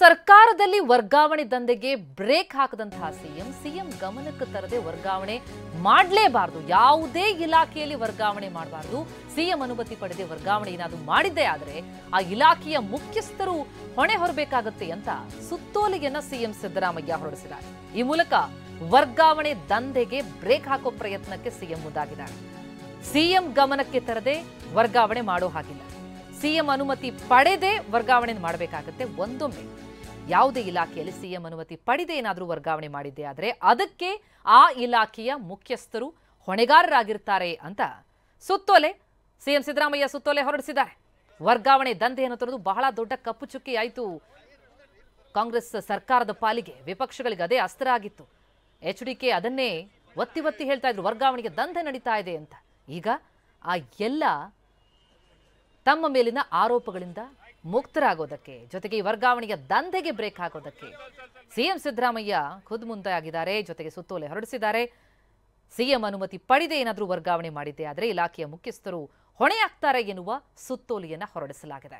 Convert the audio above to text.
ಸರ್ಕಾರದಲ್ಲಿ ವರ್ಗಾವಣೆ ದಂಧೆಗೆ break ಹಾಕದಂತಹ CM ಗಮನಕ್ಕೆ ತರದೆ ವರ್ಗಾವಣೆ ಮಾಡಲೇಬಾರದು. ಯಾವುದೇ ಇಲಾಖೆಯಲ್ಲಿ ವರ್ಗಾವಣೆ ಮಾಡಬಾರದು. ಸಿಎಂ ಅನುಮತಿ ಪಡೆದೇ ವರ್ಗಾವಣೆ ಏನಾದರೂ ಮಾಡಿದ್ದೇ ಆದರೆ ಆ ಇಲಾಖೆಯ ಮುಖ್ಯಸ್ಥರು ಹೊಣೆ ಹೊರಬೇಕಾಗುತ್ತೆ ಅಂತ ಸುತ್ತೋಲೆಯನ್ನ ಸಿಎಂ ಸಿದ್ದರಾಮಯ್ಯ ಹೊರಡಿಸಿದ್ದಾರೆ. ಈ ಮೂಲಕ ವರ್ಗಾವಣೆ ದಂಧೆಗೆ ಬ್ರೇಕ್ ಹಾಕೋ ಪ್ರಯತ್ನಕ್ಕೆ ಸಿಎಂ ಮುಂದಾಗಿದ್ದಾರೆ. ಸಿಎಂ ಗಮನಕ್ಕೆ ತರದೆ ವರ್ಗಾವಣೆ ಮಾಡೋ ಹಾಗಿಲ್ಲ. ಸಿಎಂ ಅನುಮತಿ ಪಡೆದೇ ವರ್ಗಾವಣೆ ಮಾಡಬೇಕಾಗುತ್ತೆ. ಒಂದೊಮ್ಮೆ ಯಾವುದೇ ಇಲಾಖೆಯಲ್ಲಿ ಸಿಎಂ ಅನುಮತಿ ಪಡೆದೇ ಏನಾದರೂ ವರ್ಗಾವಣೆ ಮಾಡಿದ್ದೇ ಆದರೆ ಅದಕ್ಕೆ ಆ ಇಲಾಖೆಯ ಮುಖ್ಯಸ್ಥರು ಹೊಣೆಗಾರರಾಗಿರ್ತಾರೆ ಅಂತ ಸುತ್ತೋಲೆ ಸಿಎಂ ಸಿದ್ದರಾಮಯ್ಯ ಸುತ್ತೋಲೆ ಹೊರಡಿಸಿದ್ದಾರೆ. ವರ್ಗಾವಣೆ ದಂಧೆ ಅನ್ನೋದು ಬಹಳ ದೊಡ್ಡ ಕಪ್ಪು ಚುಕ್ಕಿ ಆಯಿತು ಕಾಂಗ್ರೆಸ್ ಸರ್ಕಾರದ ಪಾಲಿಗೆ. ವಿಪಕ್ಷಗಳಿಗೆ ಅದೇ ಅಸ್ತ್ರ ಆಗಿತ್ತು. HDK ಅದನ್ನೇ ಒತ್ತಿ ಹೇಳ್ತಾ ಇದ್ರು, ವರ್ಗಾವಣೆಗೆ ದಂಧೆ ನಡೀತಾ ಇದೆ ಅಂತ. ಈಗ ಆ ಎಲ್ಲ ತಮ್ಮ ಮೇಲಿನ ಆರೋಪಗಳಿಂದ ಮುಕ್ತರಾಗೋದಕ್ಕೆ, ಜೊತೆಗೆ ಈ ವರ್ಗಾವಣೆಯ ದಂಧೆಗೆ ಬ್ರೇಕ್ ಹಾಕೋದಕ್ಕೆ ಸಿಎಂ ಸಿದ್ದರಾಮಯ್ಯ ಖುದ್ದು ಮುಂದಾಗಿದ್ದಾರೆ. ಜೊತೆಗೆ ಸುತ್ತೋಲೆ ಹೊರಡಿಸಿದ್ದಾರೆ. ಸಿಎಂ ಅನುಮತಿ ಪಡೆದೇ ಏನಾದರೂ ವರ್ಗಾವಣೆ ಮಾಡಿದ್ದೇ ಆದರೆ ಇಲಾಖೆಯ ಮುಖ್ಯಸ್ಥರು ಹೊಣೆಯಾಗ್ತಾರೆ ಎನ್ನುವ ಸುತ್ತೋಲೆಯನ್ನ ಹೊರಡಿಸಲಾಗಿದೆ.